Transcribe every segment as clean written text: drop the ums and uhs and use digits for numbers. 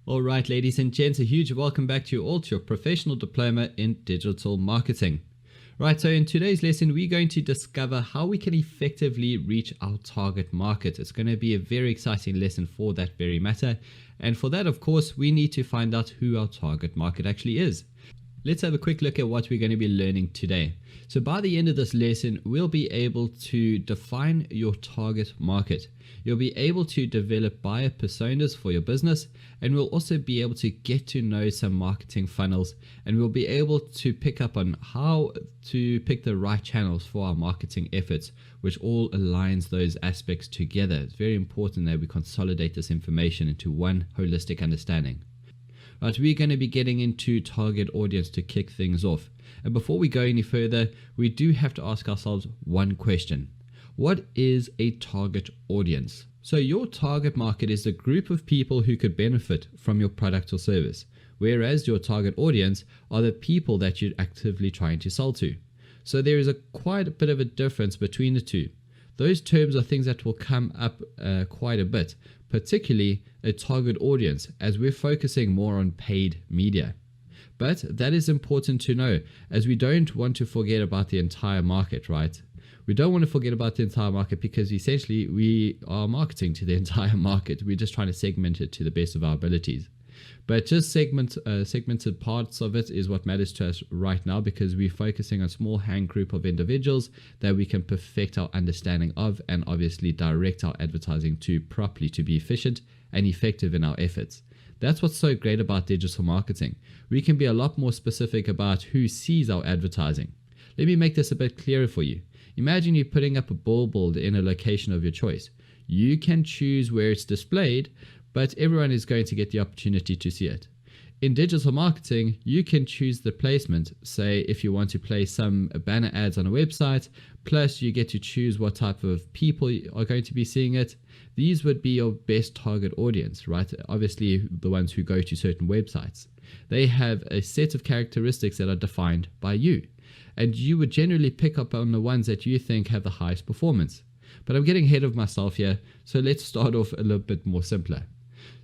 Alright, ladies and gents, a huge welcome back to you all to your professional diploma in digital marketing. Right, so in today's lesson, we're going to discover how we can effectively reach our target market. It's going to be a very exciting lesson for that very matter. And for that, of course, we need to find out who our target market actually is. Let's have a quick look at what we're going to be learning today. So by the end of this lesson, we'll be able to define your target market. You'll be able to develop buyer personas for your business, and we'll also be able to get to know some marketing funnels, and we'll be able to pick up on how to pick the right channels for our marketing efforts, which all aligns those aspects together. It's very important that we consolidate this information into one holistic understanding. Right, we're going to be getting into target audience to kick things off. And before we go any further, we do have to ask ourselves one question. What is a target audience? So your target market is a group of people who could benefit from your product or service, whereas your target audience are the people that you're actively trying to sell to. So there is quite a bit of a difference between the two. Those terms are things that will come up quite a bit, particularly a target audience, as we're focusing more on paid media. But that is important to know, as we don't want to forget about the entire market, right? We don't want to forget about the entire market because essentially we are marketing to the entire market. We're just trying to segment it to the best of our abilities. But just segmented parts of it is what matters to us right now, because we're focusing on a small hand group of individuals that we can perfect our understanding of and obviously direct our advertising to properly to be efficient and effective in our efforts. That's what's so great about digital marketing. We can be a lot more specific about who sees our advertising. Let me make this a bit clearer for you. Imagine you're putting up a billboard in a location of your choice. You can choose where it's displayed, but everyone is going to get the opportunity to see it. In digital marketing, you can choose the placement. Say if you want to place some banner ads on a website, plus you get to choose what type of people are going to be seeing it. These would be your best target audience, right? Obviously, the ones who go to certain websites. They have a set of characteristics that are defined by you, and you would generally pick up on the ones that you think have the highest performance. But I'm getting ahead of myself here, so let's start off a little bit more simpler.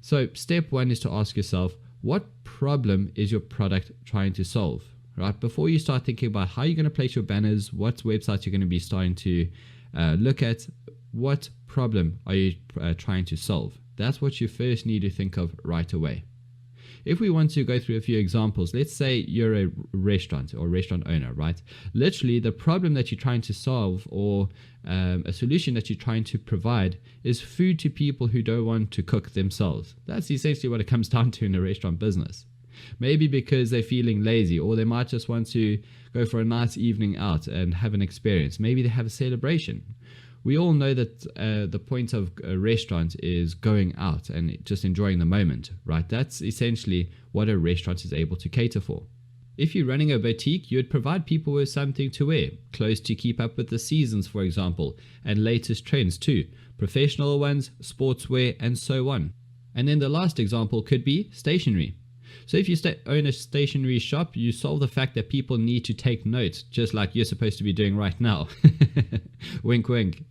So step one is to ask yourself, what problem is your product trying to solve? Right? Before you start thinking about how you're going to place your banners, what websites you're going to be starting to look at, what problem are you trying to solve? That's what you first need to think of right away. If we want to go through a few examples, let's say you're a restaurant or restaurant owner, right? Literally, the problem that you're trying to solve or a solution that you're trying to provide is food to people who don't want to cook themselves. That's essentially what it comes down to in a restaurant business. Maybe because they're feeling lazy, or they might just want to go for a nice evening out and have an experience. Maybe they have a celebration. We all know that the point of a restaurant is going out and just enjoying the moment, right? That's essentially what a restaurant is able to cater for. If you're running a boutique, you'd provide people with something to wear, clothes to keep up with the seasons, for example, and latest trends too, professional ones, sportswear, and so on. And then the last example could be stationery. So if you own a stationery shop, you solve the fact that people need to take notes, just like you're supposed to be doing right now. Wink, wink.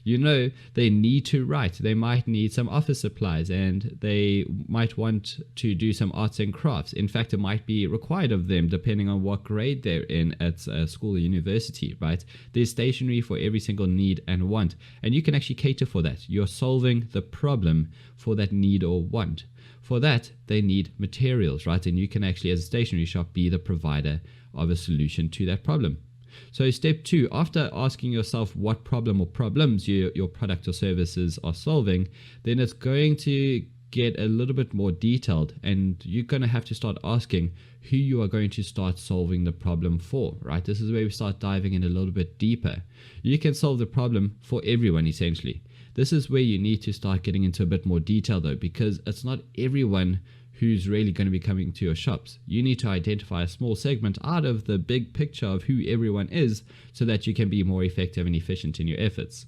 You know, they need to write. They might need some office supplies, and they might want to do some arts and crafts. In fact, it might be required of them depending on what grade they're in at school or university, right? There's stationery for every single need and want, and you can actually cater for that. You're solving the problem for that need or want. For that, they need materials, right? And you can actually, as a stationery shop, be the provider of a solution to that problem. So step two, after asking yourself what problem or problems your product or services are solving, then it's going to get a little bit more detailed, and you're going to have to start asking who you are going to start solving the problem for, right? This is where we start diving in a little bit deeper. You can solve the problem for everyone, essentially. This is where you need to start getting into a bit more detail though, because it's not everyone who's really going to be coming to your shops. You need to identify a small segment out of the big picture of who everyone is so that you can be more effective and efficient in your efforts.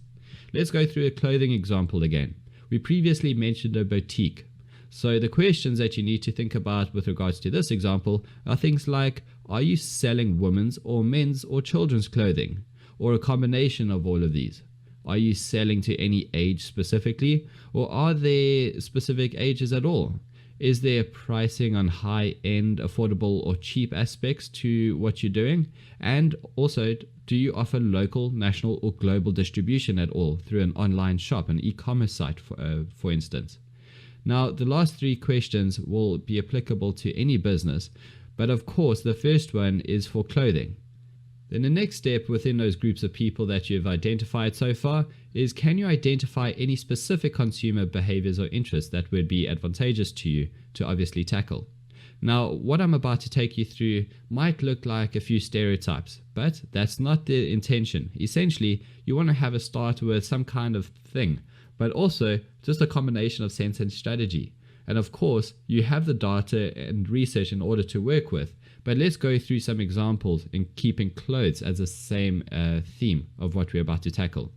Let's go through a clothing example again. We previously mentioned a boutique. So the questions that you need to think about with regards to this example are things like, are you selling women's or men's or children's clothing, or a combination of all of these? Are you selling to any age specifically, or are there specific ages at all? Is there pricing on high-end, affordable, or cheap aspects to what you're doing? And also, do you offer local, national, or global distribution at all through an online shop, an e-commerce site, for instance? Now, the last three questions will be applicable to any business, but of course, the first one is for clothing. Then the next step within those groups of people that you've identified so far is, can you identify any specific consumer behaviors or interests that would be advantageous to you to obviously tackle? Now, what I'm about to take you through might look like a few stereotypes, but that's not the intention. Essentially, you want to have a start with some kind of thing, but also just a combination of sense and strategy. And of course, you have the data and research in order to work with. But let's go through some examples in keeping clothes as the same theme of what we're about to tackle.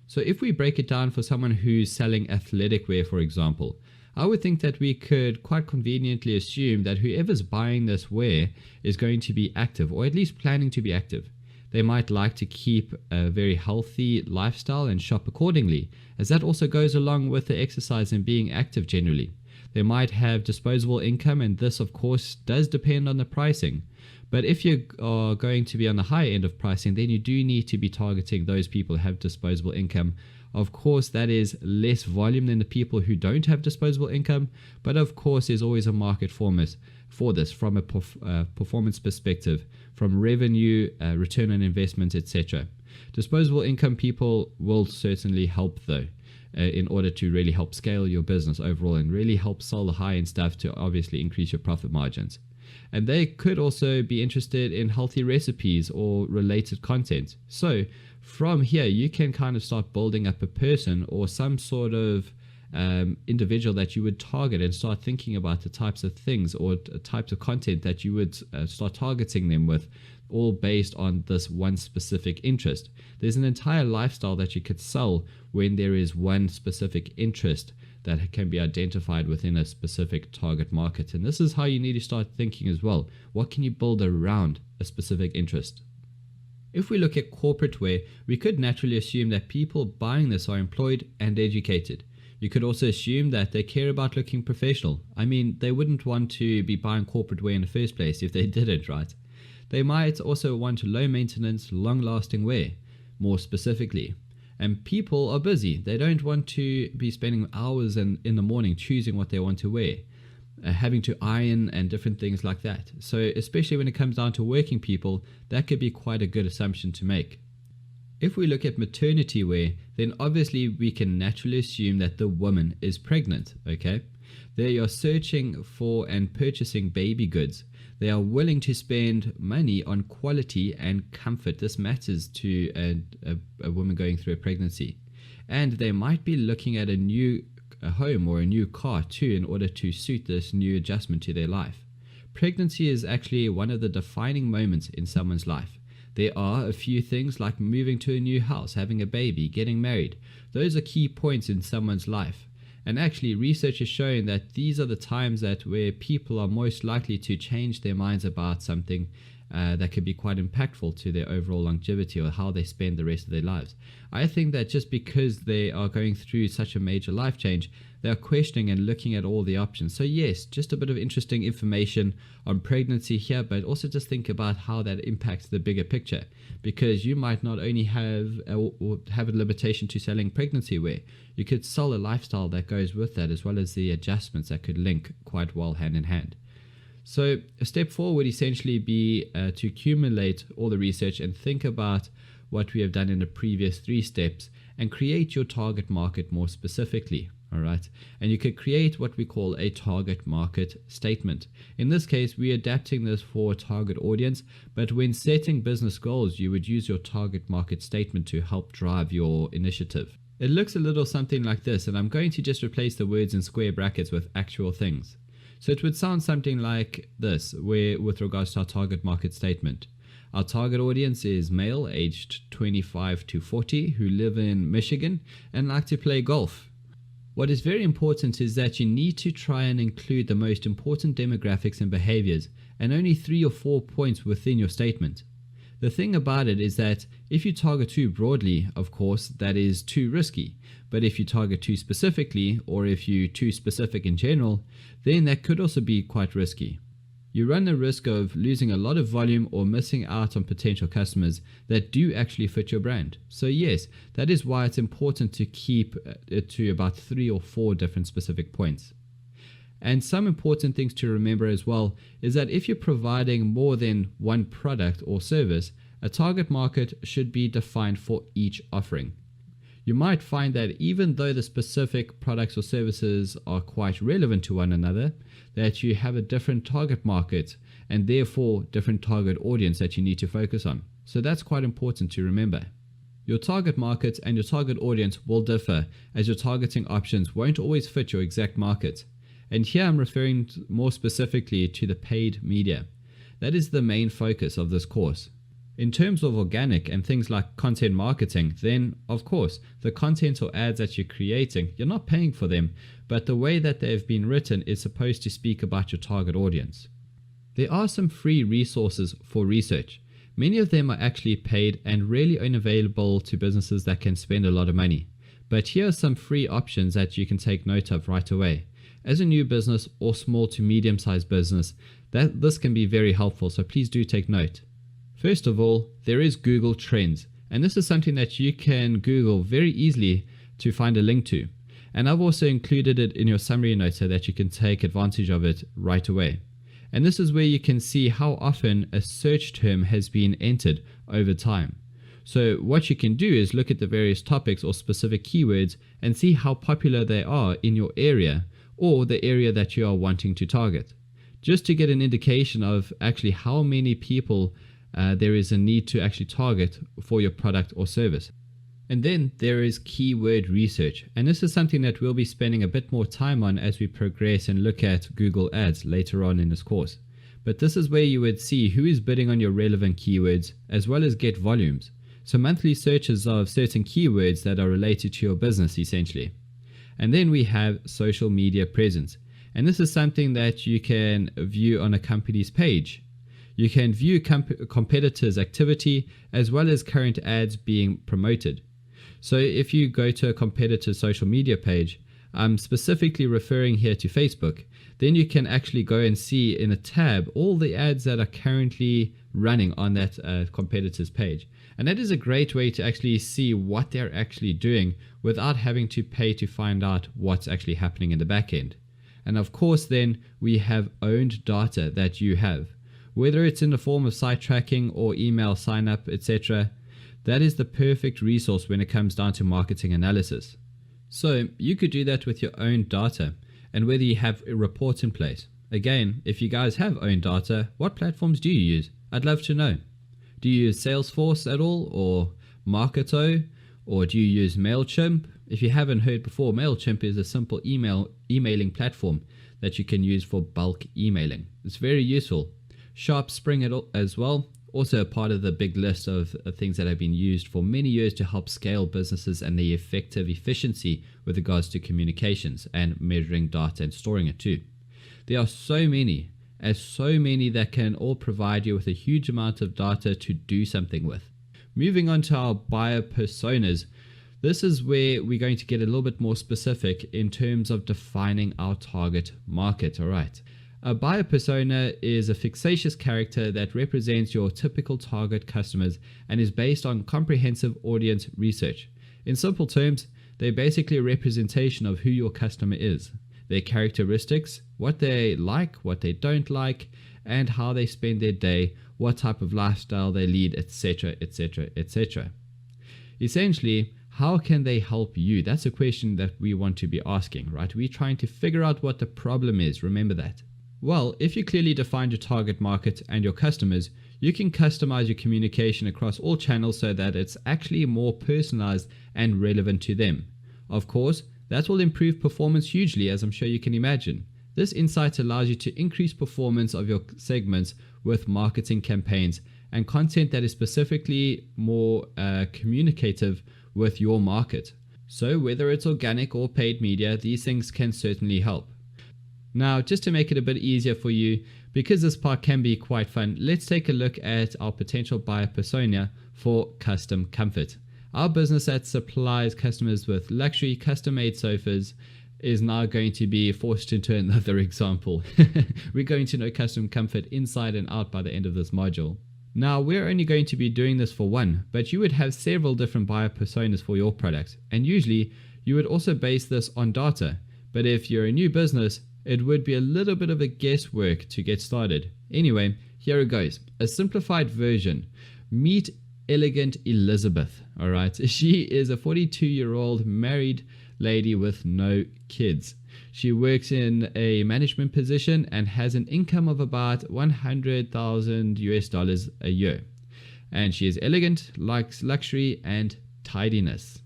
So if we break it down for someone who's selling athletic wear, for example, I would think that we could quite conveniently assume that whoever's buying this wear is going to be active, or at least planning to be active. They might like to keep a very healthy lifestyle and shop accordingly, as that also goes along with the exercise and being active generally. They might have disposable income, and this of course does depend on the pricing. But if you are going to be on the high end of pricing, then you do need to be targeting those people who have disposable income. Of course, that is less volume than the people who don't have disposable income, but of course there's always a market for this from a performance perspective, from revenue, return on investment, etc. Disposable income people will certainly help though, in order to really help scale your business overall and really help sell the high-end stuff to obviously increase your profit margins. And they could also be interested in healthy recipes or related content. So from here, you can kind of start building up a person or some sort of individual that you would target and start thinking about the types of things or types of content that you would start targeting them with, all based on this one specific interest. There's an entire lifestyle that you could sell when there is one specific interest that can be identified within a specific target market. And this is how you need to start thinking as well. What can you build around a specific interest? If we look at corporate wear, we could naturally assume that people buying this are employed and educated. You could also assume that they care about looking professional. I mean, they wouldn't want to be buying corporate wear in the first place if they didn't, right? They might also want low maintenance, long lasting wear, more specifically. And people are busy. They don't want to be spending hours in the morning choosing what they want to wear, having to iron and different things like that. So especially when it comes down to working people, that could be quite a good assumption to make. If we look at maternity wear, then obviously we can naturally assume that the woman is pregnant, okay? They are searching for and purchasing baby goods. They are willing to spend money on quality and comfort. This matters to a woman going through a pregnancy. And they might be looking at a new home or a new car too in order to suit this new adjustment to their life. Pregnancy is actually one of the defining moments in someone's life. There are a few things like moving to a new house, having a baby, getting married. Those are key points in someone's life. And actually, research is showing that these are the times where people are most likely to change their minds about something that could be quite impactful to their overall longevity or how they spend the rest of their lives. I think that just because they are going through such a major life change, they are questioning and looking at all the options. So yes, just a bit of interesting information on pregnancy here, but also just think about how that impacts the bigger picture, because you might not only have a limitation to selling pregnancy wear, you could sell a lifestyle that goes with that, as well as the adjustments that could link quite well hand in hand. So a step forward would essentially be to accumulate all the research and think about what we have done in the previous 3 steps and create your target market more specifically. All right. And you could create what we call a target market statement. In this case, we're adapting this for a target audience, but when setting business goals, you would use your target market statement to help drive your initiative. It looks a little something like this, and I'm going to just replace the words in square brackets with actual things. So it would sound something like this, where with regards to our target market statement. Our target audience is male aged 25 to 40 who live in Michigan and like to play golf. What is very important is that you need to try and include the most important demographics and behaviors, and only 3 or 4 points within your statement. The thing about it is that if you target too broadly, of course, that is too risky. But if you target too specifically, or if you're too specific in general, then that could also be quite risky. You run the risk of losing a lot of volume or missing out on potential customers that do actually fit your brand. So yes, that is why it's important to keep it to about 3 or 4 different specific points. And some important things to remember as well is that if you're providing more than one product or service, a target market should be defined for each offering. You might find that even though the specific products or services are quite relevant to one another, that you have a different target market and therefore different target audience that you need to focus on. So that's quite important to remember. Your target market and your target audience will differ, as your targeting options won't always fit your exact market. And here I'm referring more specifically to the paid media. That is the main focus of this course. In terms of organic and things like content marketing, then of course, the content or ads that you're creating, you're not paying for them, but the way that they've been written is supposed to speak about your target audience. There are some free resources for research. Many of them are actually paid and really only available to businesses that can spend a lot of money. But here are some free options that you can take note of right away. As a new business or small to medium-sized business, this can be very helpful, so please do take note. First of all, there is Google Trends, and this is something that you can Google very easily to find a link to. And I've also included it in your summary notes so that you can take advantage of it right away. And this is where you can see how often a search term has been entered over time. So what you can do is look at the various topics or specific keywords and see how popular they are in your area or the area that you are wanting to target, just to get an indication of actually how many people there is a need to actually target for your product or service. And then there is keyword research, and this is something that we'll be spending a bit more time on as we progress and look at Google Ads later on in this course. But this is where you would see who is bidding on your relevant keywords as well as get volumes. So monthly searches of certain keywords that are related to your business essentially. And then we have social media presence, and this is something that you can view on a company's page. You can view competitors' activity as well as current ads being promoted. So if you go to a competitor's social media page, I'm specifically referring here to Facebook, then you can actually go and see in a tab all the ads that are currently running on that competitor's page. And that is a great way to actually see what they're actually doing without having to pay to find out what's actually happening in the back end. And of course then we have owned data that you have. Whether it's in the form of site tracking or email sign up, etc., that is the perfect resource when it comes down to marketing analysis. So you could do that with your own data and whether you have a report in place. Again, if you guys have own data, what platforms do you use? I'd love to know. Do you use Salesforce at all, or Marketo, or do you use MailChimp? If you haven't heard before, MailChimp is a simple emailing platform that you can use for bulk emailing. It's very useful. SharpSpring as well, also a part of the big list of things that have been used for many years to help scale businesses and the effective efficiency with regards to communications and measuring data and storing it too. There are so many that can all provide you with a huge amount of data to do something with. Moving on to our buyer personas, this is where we're going to get a little bit more specific in terms of defining our target market. All right. A buyer persona is a fictitious character that represents your typical target customers and is based on comprehensive audience research. In simple terms, they're basically a representation of who your customer is, their characteristics, what they like, what they don't like, and how they spend their day, what type of lifestyle they lead, etc., etc., etc. Essentially, how can they help you? That's a question that we want to be asking, right? We're trying to figure out what the problem is. Remember that. Well, if you clearly defined your target market and your customers, you can customize your communication across all channels so that it's actually more personalized and relevant to them. Of course, that will improve performance hugely, as I'm sure you can imagine. This insight allows you to increase performance of your segments with marketing campaigns and content that is specifically more communicative with your market. So whether it's organic or paid media, these things can certainly help. Now, just to make it a bit easier for you, Because this part can be quite fun, let's take a look at our potential buyer persona for custom comfort. Our business that supplies customers with luxury custom-made sofas is now going to be forced into another example. We're going to know custom comfort inside and out by the end of this module. Now, we're only going to be doing this for one, but you would have several different buyer personas for your product, and usually you would also base this on data. But if you're a new business, it would be a little bit of a guesswork to get started. Anyway, here it goes. A simplified version. Meet Elegant Elizabeth. Alright, she is a 42-year-old married lady with no kids. She works in a management position and has an income of about $100,000 a year. And she is elegant, likes luxury and tidiness.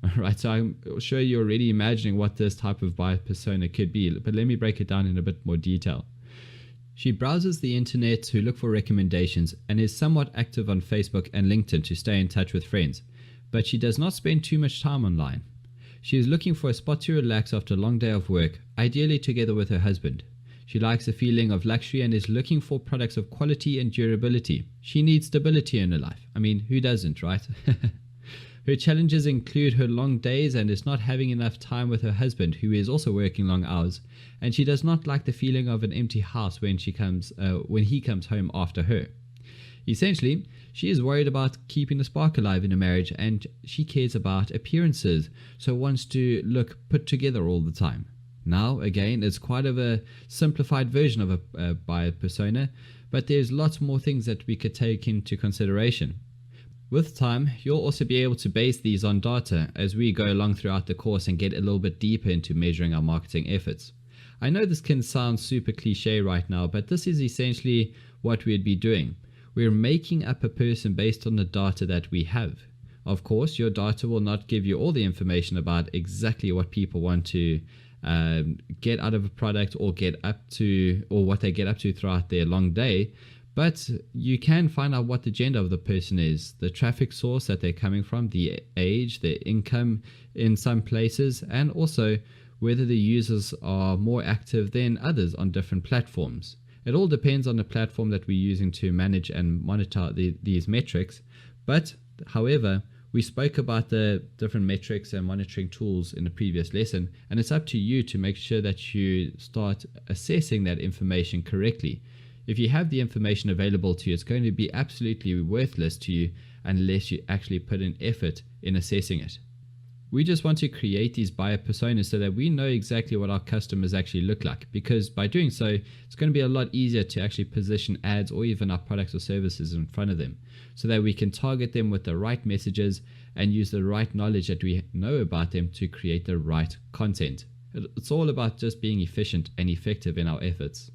Alright, so I'm sure you're already imagining what this type of buyer persona could be, but let me break it down in a bit more detail. She browses the internet to look for recommendations and is somewhat active on Facebook and LinkedIn to stay in touch with friends, but she does not spend too much time online. She is looking for a spot to relax after a long day of work, ideally together with her husband. She likes the feeling of luxury and is looking for products of quality and durability. She needs stability in her life. I mean, who doesn't, right? Her challenges include her long days and is not having enough time with her husband, who is also working long hours, and she does not like the feeling of an empty house when he comes home after her. Essentially, she is worried about keeping the spark alive in a marriage, and she cares about appearances, so wants to look put together all the time. Now, again, it's quite of a simplified version of a buyer persona, but there's lots more things that we could take into consideration. With time, you'll also be able to base these on data as we go along throughout the course and get a little bit deeper into measuring our marketing efforts. I know this can sound super cliche right now, but this is essentially what we'd be doing. We're making up a person based on the data that we have. Of course, your data will not give you all the information about exactly what people want to get out of a product or get up to, or what they get up to throughout their long day. But you can find out what the gender of the person is, the traffic source that they're coming from, the age, their income in some places, and also whether the users are more active than others on different platforms. It all depends on the platform that we're using to manage and monitor these metrics. But, however, we spoke about the different metrics and monitoring tools in the previous lesson, and it's up to you to make sure that you start assessing that information correctly. If you have the information available to you, it's going to be absolutely worthless to you unless you actually put in effort in assessing it. We just want to create these buyer personas so that we know exactly what our customers actually look like, because by doing so, it's going to be a lot easier to actually position ads or even our products or services in front of them, so that we can target them with the right messages and use the right knowledge that we know about them to create the right content. It's all about just being efficient and effective in our efforts.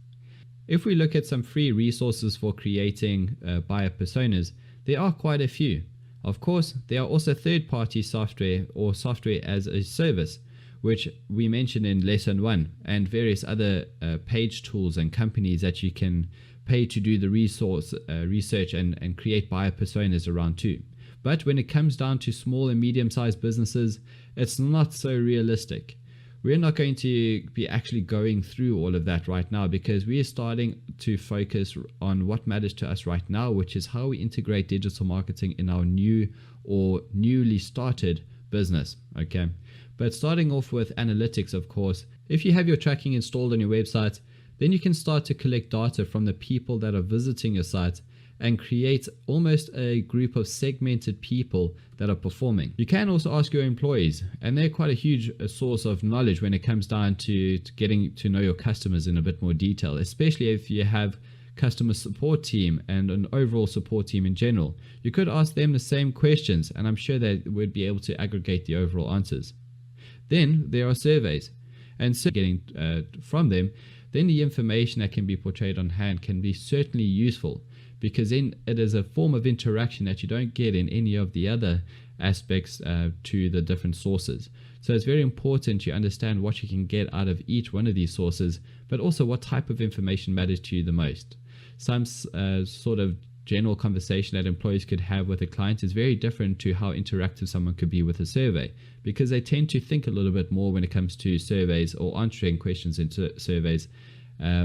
If we look at some free resources for creating buyer personas, there are quite a few. Of course, there are also third-party software or software as a service, which we mentioned in lesson 1, and various other page tools and companies that you can pay to do the research and create buyer personas around too. But when it comes down to small and medium-sized businesses, it's not so realistic. We're not going to be actually going through all of that right now, because we are starting to focus on what matters to us right now, which is how we integrate digital marketing in our new or newly started business. Okay, but starting off with analytics, of course, if you have your tracking installed on your website, then you can start to collect data from the people that are visiting your site and create almost a group of segmented people that are performing. You can also ask your employees, and they're quite a huge source of knowledge when it comes down to getting to know your customers in a bit more detail, especially if you have customer support team and an overall support team in general. You could ask them the same questions, and I'm sure they would be able to aggregate the overall answers. Then there are surveys, and so getting from them, then the information that can be portrayed on hand can be certainly useful, because then it is a form of interaction that you don't get in any of the other aspects to the different sources. So it's very important you understand what you can get out of each one of these sources, but also what type of information matters to you the most. Some sort of general conversation that employees could have with a client is very different to how interactive someone could be with a survey, because they tend to think a little bit more when it comes to surveys or answering questions in surveys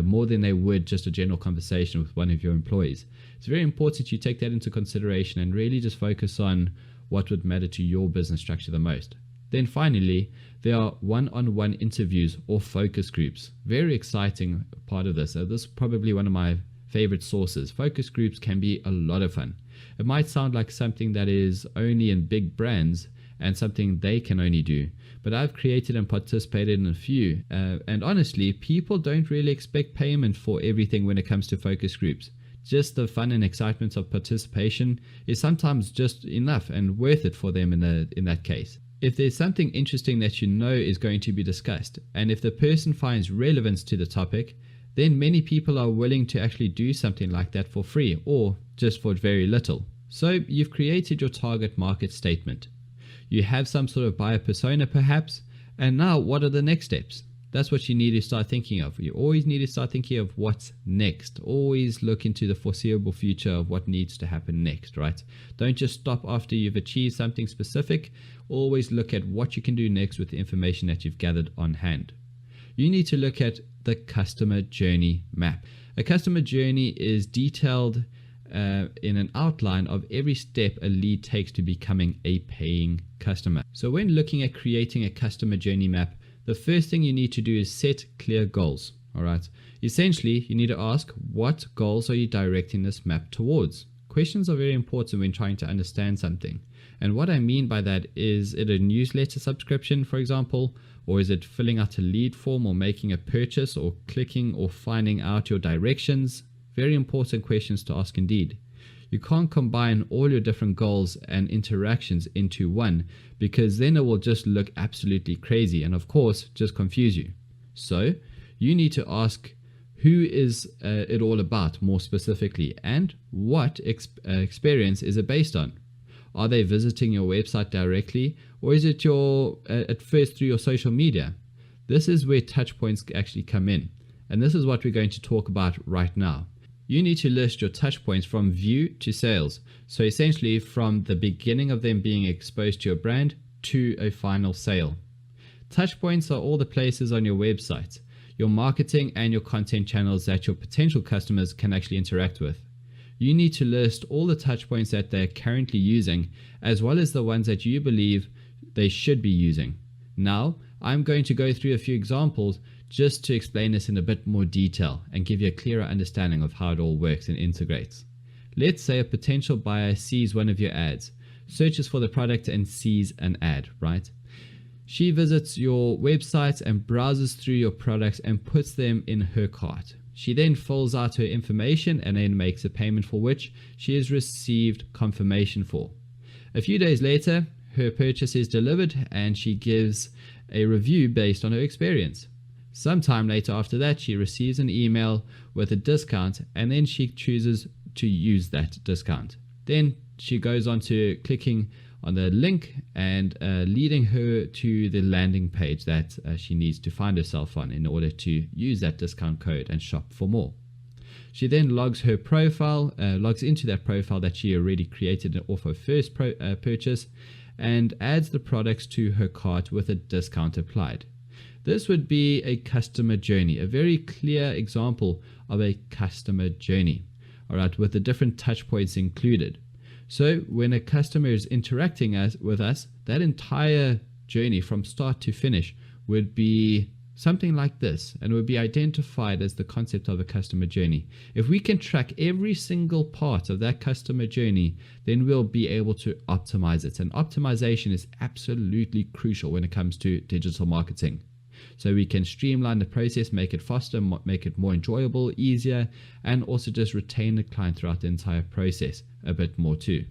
more than they would just a general conversation with one of your employees. It's very important you take that into consideration and really just focus on what would matter to your business structure the most. Then finally, there are one-on-one interviews or focus groups. Very exciting part of this. This is probably one of my favorite sources. Focus groups can be a lot of fun. It might sound like something that is only in big brands and something they can only do, but I've created and participated in a few, and honestly, people don't really expect payment for everything when it comes to focus groups. Just the fun and excitement of participation is sometimes just enough and worth it for them in that case. If there's something interesting that you know is going to be discussed, and if the person finds relevance to the topic, then many people are willing to actually do something like that for free or just for very little. So you've created your target market statement. You have some sort of buyer persona perhaps, and now what are the next steps? That's what you need to start thinking of. You always need to start thinking of what's next. Always look into the foreseeable future of what needs to happen next, right? Don't just stop after you've achieved something specific. Always look at what you can do next with the information that you've gathered on hand. You need to look at the customer journey map. A customer journey is detailed in an outline of every step a lead takes to becoming a paying customer. So when looking at creating a customer journey map, the first thing you need to do is set clear goals. All right. Essentially, you need to ask, what goals are you directing this map towards? Questions are very important when trying to understand something. And what I mean by that is it a newsletter subscription, for example, or is it filling out a lead form or making a purchase or clicking or finding out your directions? Very important questions to ask indeed. You can't combine all your different goals and interactions into one, because then it will just look absolutely crazy and of course just confuse you. So you need to ask, who is it all about more specifically, and what experience is it based on? Are they visiting your website directly, or is it at first through your social media? This is where touch points actually come in, and this is what we're going to talk about right now. You need to list your touch points from view to sales. So essentially from the beginning of them being exposed to your brand to a final sale. Touch points are all the places on your website, your marketing and your content channels that your potential customers can actually interact with. You need to list all the touch points that they're currently using, as well as the ones that you believe they should be using. Now, I'm going to go through a few examples just to explain this in a bit more detail and give you a clearer understanding of how it all works and integrates. Let's say a potential buyer sees one of your ads, searches for the product and sees an ad, right? She visits your website and browses through your products and puts them in her cart. She then fills out her information and then makes a payment for which she has received confirmation for. A few days later, her purchase is delivered and she gives a review based on her experience. Sometime later after that, she receives an email with a discount and then she chooses to use that discount. Then she goes on to clicking on the link and leading her to the landing page that she needs to find herself on in order to use that discount code and shop for more. She then logs into that profile that she already created off her first purchase and adds the products to her cart with a discount applied. This would be a customer journey, a very clear example of a customer journey, all right, with the different touch points included. So when a customer is interacting with us, that entire journey from start to finish would be something like this, and would be identified as the concept of a customer journey. If we can track every single part of that customer journey, then we'll be able to optimize it. And optimization is absolutely crucial when it comes to digital marketing. So we can streamline the process, make it faster, make it more enjoyable, easier, and also just retain the client throughout the entire process a bit more too.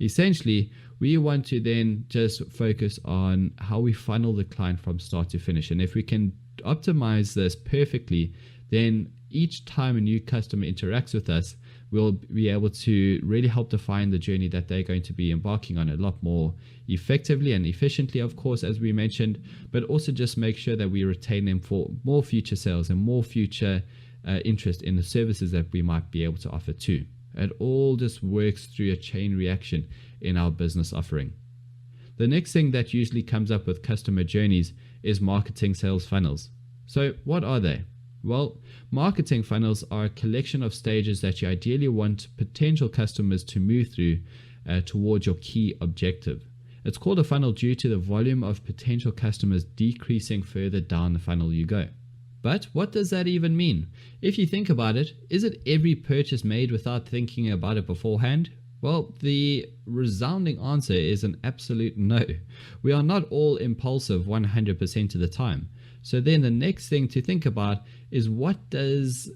Essentially, we want to then just focus on how we funnel the client from start to finish. And if we can optimize this perfectly, then each time a new customer interacts with us, we'll be able to really help define the journey that they're going to be embarking on a lot more effectively and efficiently, of course, as we mentioned, but also just make sure that we retain them for more future sales and more future interest in the services that we might be able to offer too. It all just works through a chain reaction in our business offering. The next thing that usually comes up with customer journeys is marketing sales funnels. So what are they? Well, marketing funnels are a collection of stages that you ideally want potential customers to move through towards your key objective. It's called a funnel due to the volume of potential customers decreasing further down the funnel you go. But what does that even mean? If you think about it, is it every purchase made without thinking about it beforehand? Well, the resounding answer is an absolute no. We are not all impulsive 100% of the time. So then the next thing to think about is, what does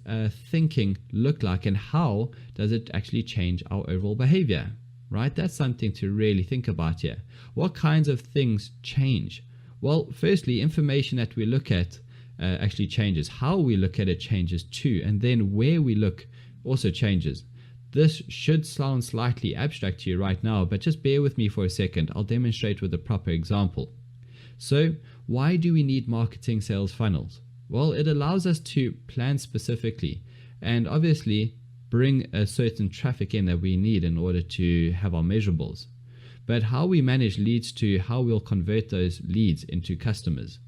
thinking look like, and how does it actually change our overall behavior? Right? That's something to really think about here. What kinds of things change? Well, firstly, information that we look at actually changes. How we look at it changes too. And then where we look also changes. This should sound slightly abstract to you right now, but just bear with me for a second. I'll demonstrate with a proper example. So, why do we need marketing sales funnels? Well, it allows us to plan specifically and obviously bring a certain traffic in that we need in order to have our measurables. But how we manage leads to how we'll convert those leads into customers.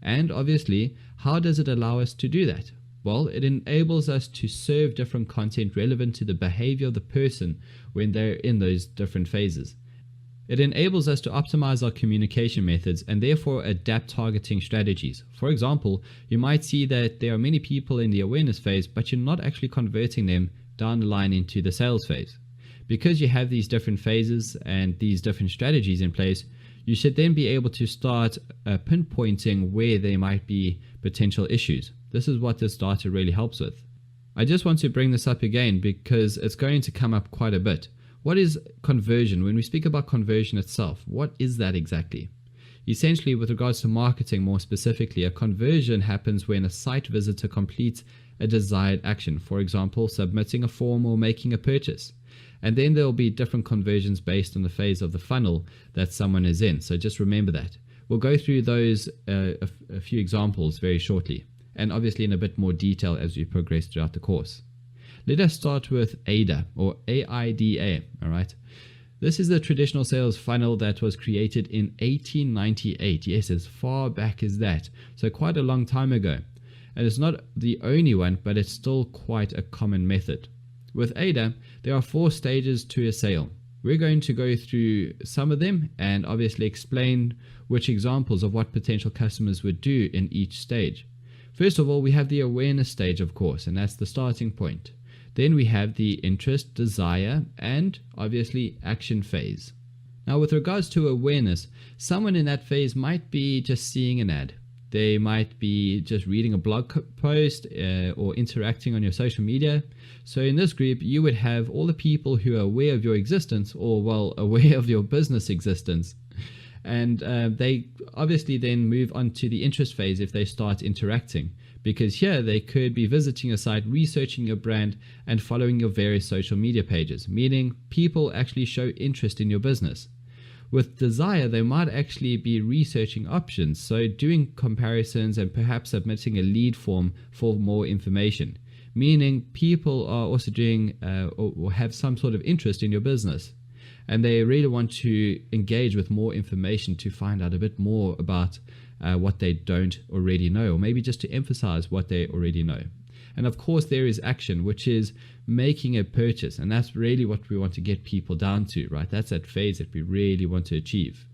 And obviously, how does it allow us to do that? Well, it enables us to serve different content relevant to the behavior of the person when they're in those different phases. It enables us to optimize our communication methods and therefore adapt targeting strategies. For example, you might see that there are many people in the awareness phase, but you're not actually converting them down the line into the sales phase. Because you have these different phases and these different strategies in place, you should then be able to start pinpointing where there might be potential issues. This is what this data really helps with. I just want to bring this up again because it's going to come up quite a bit. What is conversion? When we speak about conversion itself, what is that exactly? Essentially, with regards to marketing more specifically, a conversion happens when a site visitor completes a desired action, for example, submitting a form or making a purchase. And then there will be different conversions based on the phase of the funnel that someone is in. So just remember that. We'll go through those a few examples very shortly, and obviously in a bit more detail as we progress throughout the course. Let us start with AIDA, or AIDA, all right? This is the traditional sales funnel that was created in 1898. Yes, as far back as that. So quite a long time ago. And it's not the only one, but it's still quite a common method. With AIDA, there are 4 stages to a sale. We're going to go through some of them and obviously explain which examples of what potential customers would do in each stage. First of all, we have the awareness stage, of course, and that's the starting point. Then we have the interest, desire, and obviously action phase. Now, with regards to awareness, someone in that phase might be just seeing an ad. They might be just reading a blog post or interacting on your social media. So in this group, you would have all the people who are aware of your existence, or well, aware of your business existence. And they obviously then move on to the interest phase if they start interacting, because here they could be visiting your site, researching your brand, and following your various social media pages, meaning people actually show interest in your business. With desire, they might actually be researching options, so doing comparisons and perhaps submitting a lead form for more information, meaning people are also doing or have some sort of interest in your business. And they really want to engage with more information to find out a bit more about what they don't already know, or maybe just to emphasize what they already know. And of course, there is action, which is making a purchase. And that's really what we want to get people down to, right? That's that phase that we really want to achieve.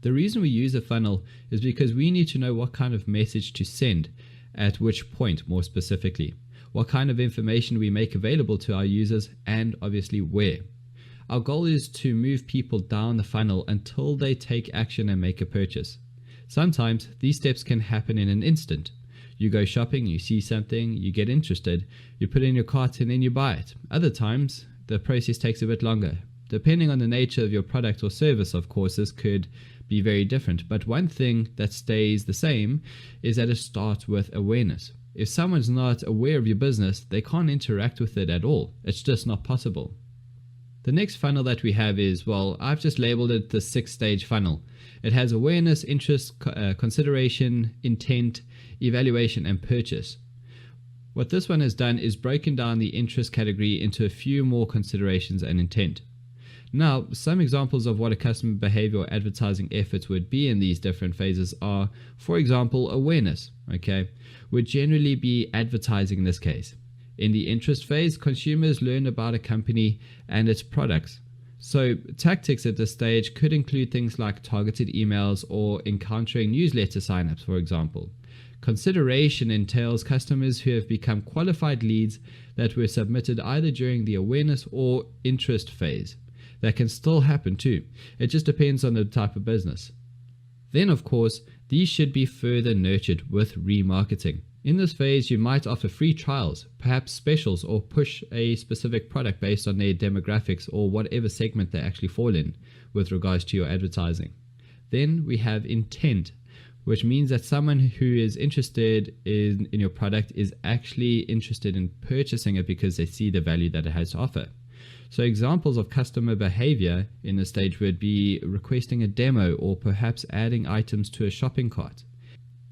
The reason we use a funnel is because we need to know what kind of message to send at which point, more specifically, what kind of information we make available to our users, and obviously where. Our goal is to move people down the funnel until they take action and make a purchase. Sometimes these steps can happen in an instant. You go shopping, you see something, you get interested, you put it in your cart and then you buy it. Other times, the process takes a bit longer. Depending on the nature of your product or service, of course, this could be very different. But one thing that stays the same is that it starts with awareness. If someone's not aware of your business, they can't interact with it at all. It's just not possible. The next funnel that we have is, well, I've just labeled it the 6-stage funnel. It has awareness, interest, consideration, intent, evaluation, and purchase. What this one has done is broken down the interest category into a few more considerations and intent. Now, some examples of what a customer behavior or advertising efforts would be in these different phases are, for example, awareness, okay, would generally be advertising in this case. In the interest phase, consumers learn about a company and its products. So tactics at this stage could include things like targeted emails or encountering newsletter signups, for example. Consideration entails customers who have become qualified leads that were submitted either during the awareness or interest phase. That can still happen too. It just depends on the type of business. Then, of course, these should be further nurtured with remarketing. In this phase, you might offer free trials, perhaps specials, or push a specific product based on their demographics or whatever segment they actually fall in with regards to your advertising. Then we have intent, which means that someone who is interested in your product is actually interested in purchasing it because they see the value that it has to offer. So examples of customer behavior in this stage would be requesting a demo or perhaps adding items to a shopping cart.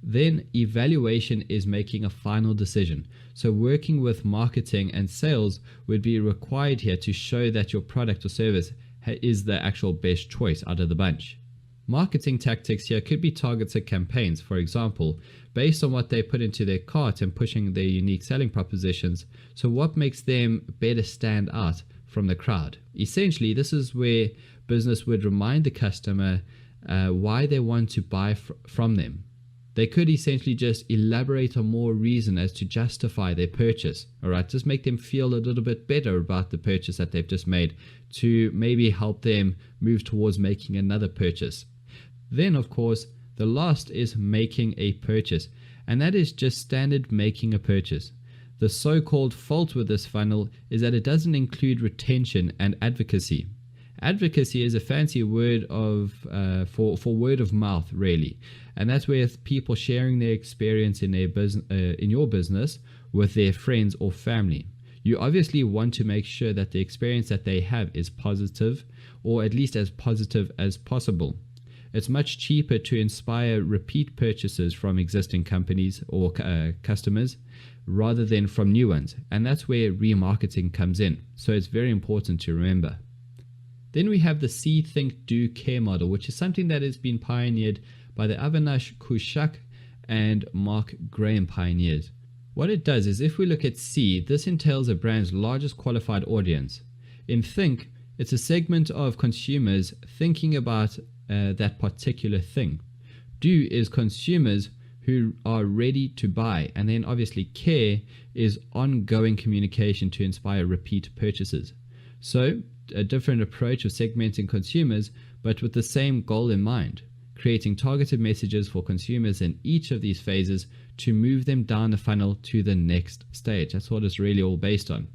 Then evaluation is making a final decision. So working with marketing and sales would be required here to show that your product or service is the actual best choice out of the bunch. Marketing tactics here could be targeted campaigns, for example, based on what they put into their cart and pushing their unique selling propositions. So what makes them better stand out from the crowd? Essentially, this is where business would remind the customer why they want to buy from them. They could essentially just elaborate on more reason as to justify their purchase. All right, just make them feel a little bit better about the purchase that they've just made to maybe help them move towards making another purchase. Then, of course, the last is making a purchase, and that is just standard making a purchase. The so-called fault with this funnel is that it doesn't include retention and advocacy. Advocacy is a fancy word for word of mouth, really, and that's where people sharing their experience in their business, in your business, with their friends or family. You obviously want to make sure that the experience that they have is positive, or at least as positive as possible. It's much cheaper to inspire repeat purchases from existing companies or customers rather than from new ones, and that's where remarketing comes in. So it's very important to remember. Then we have the See, Think, Do, Care model, which is something that has been pioneered by the Avinash Kushak and Mark Graham pioneers. What it does is, if we look at See, this entails a brand's largest qualified audience. In Think, it's a segment of consumers thinking about that particular thing. Do is consumers who are ready to buy, and then obviously Care is ongoing communication to inspire repeat purchases. So a different approach of segmenting consumers, but with the same goal in mind, creating targeted messages for consumers in each of these phases to move them down the funnel to the next stage. That's what it's really all based on.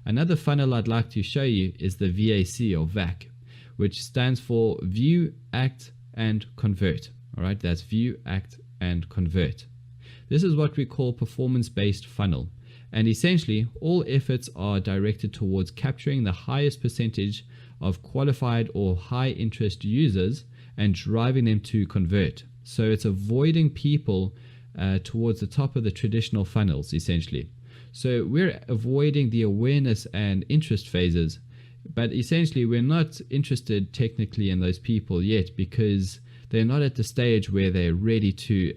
Another funnel I'd like to show you is the VAC or VAC, which stands for View, Act, and Convert. All right, that's View, Act, and Convert. This is what we call performance-based funnel. And essentially, all efforts are directed towards capturing the highest percentage of qualified or high interest users and driving them to convert. So it's avoiding people towards the top of the traditional funnels, essentially. So we're avoiding the awareness and interest phases, but essentially we're not interested technically in those people yet because they're not at the stage where they're ready to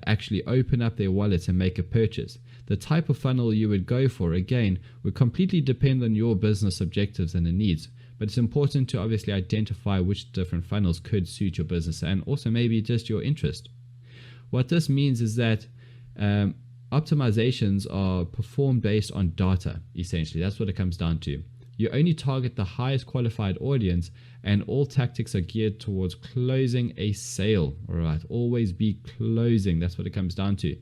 actually open up their wallets and make a purchase. The type of funnel you would go for, again, would completely depend on your business objectives and the needs. But it's important to obviously identify which different funnels could suit your business and also maybe just your interest. What this means is that optimizations are performed based on data, essentially. That's what it comes down to. You only target the highest qualified audience, and all tactics are geared towards closing a sale. All right, always be closing. That's what it comes down to.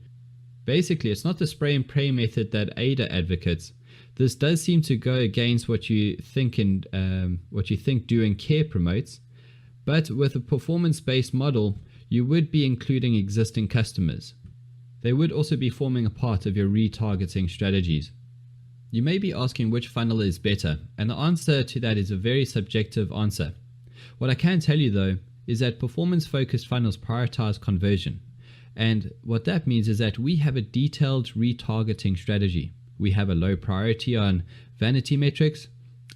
Basically, it's not the spray and pray method that Ada advocates. This does seem to go against what you think Do and Care promotes, but with a performance-based model, you would be including existing customers. They would also be forming a part of your retargeting strategies. You may be asking which funnel is better, and the answer to that is a very subjective answer. What I can tell you though is that performance-focused funnels prioritize conversion. And what that means is that we have a detailed retargeting strategy. We have a low priority on vanity metrics,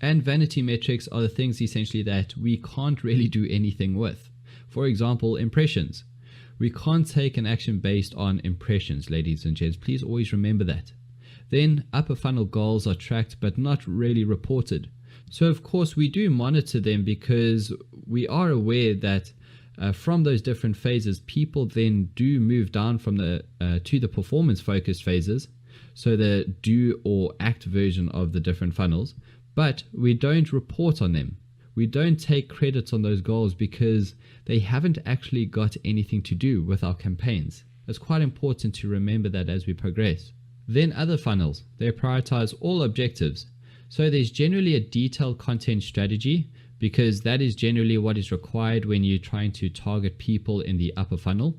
And vanity metrics are the things essentially that we can't really do anything with. For example, impressions. We can't take an action based on impressions, ladies and gents. Please always remember that. Then upper funnel goals are tracked but not really reported. So of course we do monitor them because we are aware that from those different phases, people then do move down from to the performance focused phases. So the do or act version of the different funnels, but we don't report on them. We don't take credits on those goals because they haven't actually got anything to do with our campaigns. It's quite important to remember that as we progress. Then other funnels, they prioritize all objectives. So there's generally a detailed content strategy because that is generally what is required when you're trying to target people in the upper funnel.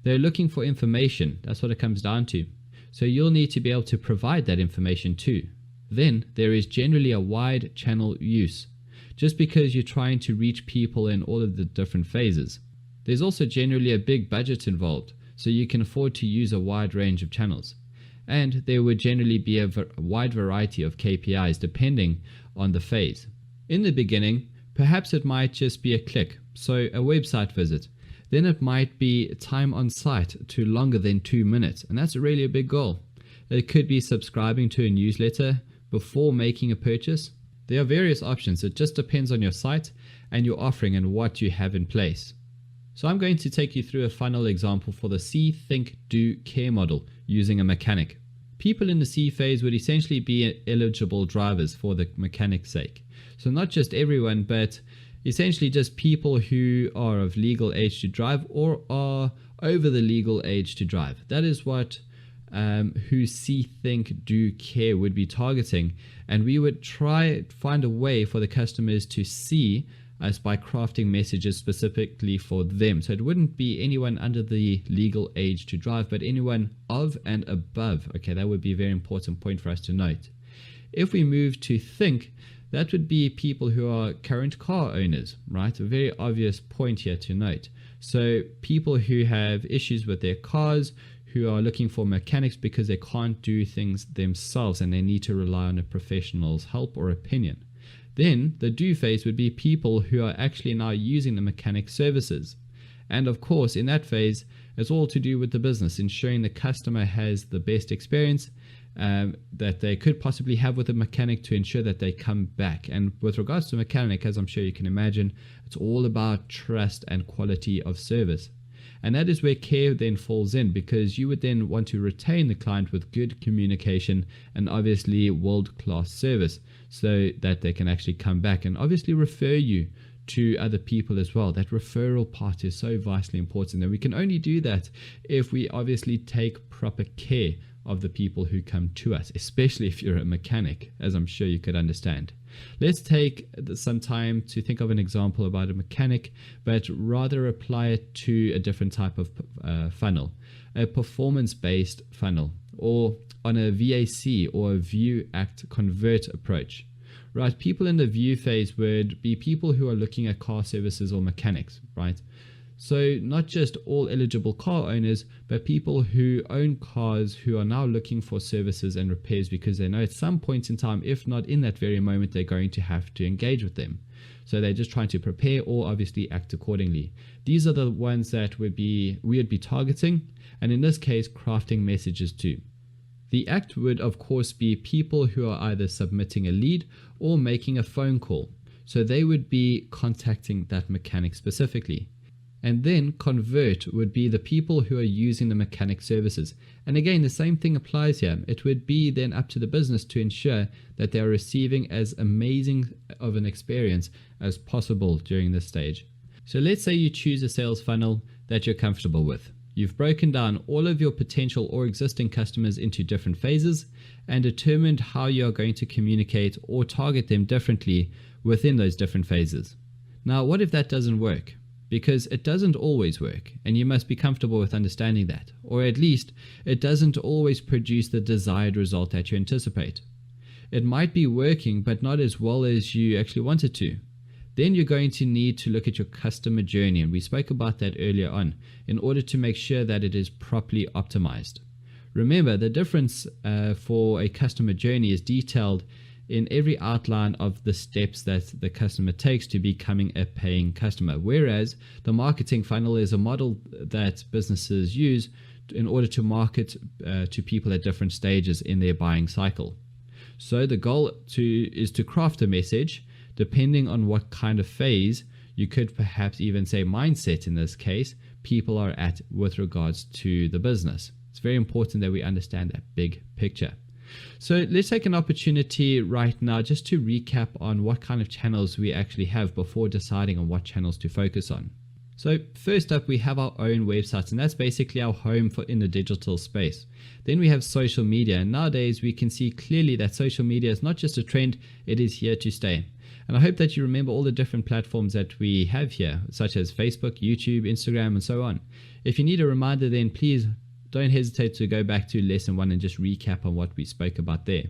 They're looking for information. That's what it comes down to. So you'll need to be able to provide that information too. Then there is generally a wide channel use, just because you're trying to reach people in all of the different phases. There's also generally a big budget involved, so you can afford to use a wide range of channels. And there would generally be a wide variety of KPIs depending on the phase. In the beginning, perhaps it might just be a click, so a website visit. Then it might be time on site to longer than 2 minutes, and that's really a big goal. It could be subscribing to a newsletter before making a purchase. There are various options. It just depends on your site and your offering and what you have in place. So I'm going to take you through a funnel example for the See, Think, Do, Care model using a mechanic. People in the C phase would essentially be eligible drivers for the mechanic's sake. So not just everyone, but essentially just people who are of legal age to drive or are over the legal age to drive. That is what who See, Think, Do, Care would be targeting, and we would try find a way for the customers to see us by crafting messages specifically for them. So it wouldn't be anyone under the legal age to drive, but anyone of and above. Okay, that would be a very important point for us to note. If we move to Think, that would be people who are current car owners, right? A very obvious point here to note. So people who have issues with their cars, who are looking for mechanics because they can't do things themselves and they need to rely on a professional's help or opinion. Then the Do phase would be people who are actually now using the mechanic services. And of course, in that phase, it's all to do with the business, ensuring the customer has the best experience that they could possibly have with a mechanic to ensure that they come back. And with regards to mechanic, as I'm sure you can imagine, it's all about trust and quality of service. And that is where Care then falls in, because you would then want to retain the client with good communication and obviously world-class service so that they can actually come back and obviously refer you to other people as well. That referral part is so vitally important, and we can only do that if we obviously take proper care of the people who come to us, especially if you're a mechanic, as I'm sure you could understand. Let's take some time to think of an example about a mechanic, but rather apply it to a different type of funnel, a performance-based funnel, or on a VAC or a View, Act, Convert approach. Right, people in the view phase would be people who are looking at car services or mechanics, right? So not just all eligible car owners, but people who own cars who are now looking for services and repairs because they know at some point in time, if not in that very moment, they're going to have to engage with them. So they're just trying to prepare or obviously act accordingly. These are the ones that we would be targeting, and in this case, crafting messages to. The act would of course be people who are either submitting a lead or making a phone call. So they would be contacting that mechanic specifically. And then convert would be the people who are using the mechanic services. And again, the same thing applies here. It would be then up to the business to ensure that they are receiving as amazing of an experience as possible during this stage. So let's say you choose a sales funnel that you're comfortable with. You've broken down all of your potential or existing customers into different phases and determined how you are going to communicate or target them differently within those different phases. Now, what if that doesn't work? Because it doesn't always work, and you must be comfortable with understanding that, or at least it doesn't always produce the desired result that you anticipate. It might be working, but not as well as you actually want it to. Then you're going to need to look at your customer journey, and we spoke about that earlier on, in order to make sure that it is properly optimized. Remember, the difference for a customer journey is detailed in every outline of the steps that the customer takes to becoming a paying customer. Whereas the marketing funnel is a model that businesses use in order to market to people at different stages in their buying cycle. So the goal is to craft a message depending on what kind of phase, you could perhaps even say mindset in this case, people are at with regards to the business. It's very important that we understand that big picture. So let's take an opportunity right now just to recap on what kind of channels we actually have before deciding on what channels to focus on. So first up, we have our own websites, and that's basically our home in the digital space. Then we have social media, and nowadays we can see clearly that social media is not just a trend, it is here to stay. And I hope that you remember all the different platforms that we have here, such as Facebook, YouTube, Instagram, and so on. If you need a reminder, then please don't hesitate to go back to lesson 1 and just recap on what we spoke about there.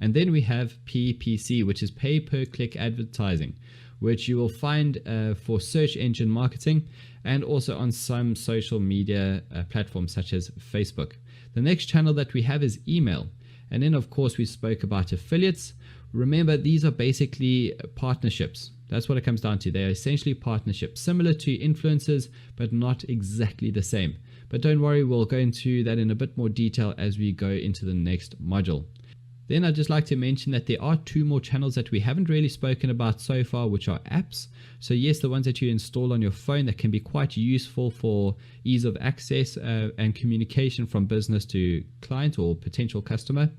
And then we have PPC, which is pay per click advertising, which you will find for search engine marketing and also on some social media platforms such as Facebook. The next channel that we have is email. And then of course we spoke about affiliates. Remember, these are basically partnerships. That's what it comes down to. They are essentially partnerships, similar to influencers, but not exactly the same. But don't worry, we'll go into that in a bit more detail as we go into the next module. Then I'd just like to mention that there are 2 more channels that we haven't really spoken about so far, which are apps. So yes, the ones that you install on your phone that can be quite useful for ease of access and communication from business to client or potential customer.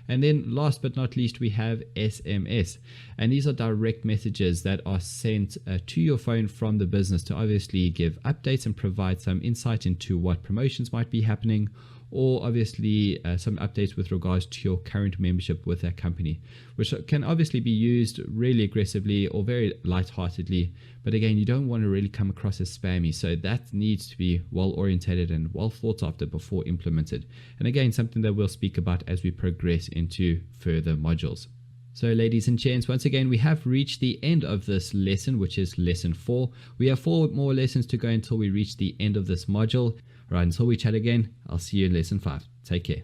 And then last but not least, we have SMS. And these are direct messages that are sent to your phone from the business to obviously give updates and provide some insight into what promotions might be happening, or obviously some updates with regards to your current membership with that company, which can obviously be used really aggressively or very lightheartedly. But again, you don't want to really come across as spammy. So that needs to be well orientated and well thought after before implemented. And again, something that we'll speak about as we progress into further modules. So ladies and gents, once again, we have reached the end of this lesson, which is lesson 4. We have 4 more lessons to go until we reach the end of this module. All right, until we chat again, I'll see you in lesson 5. Take care.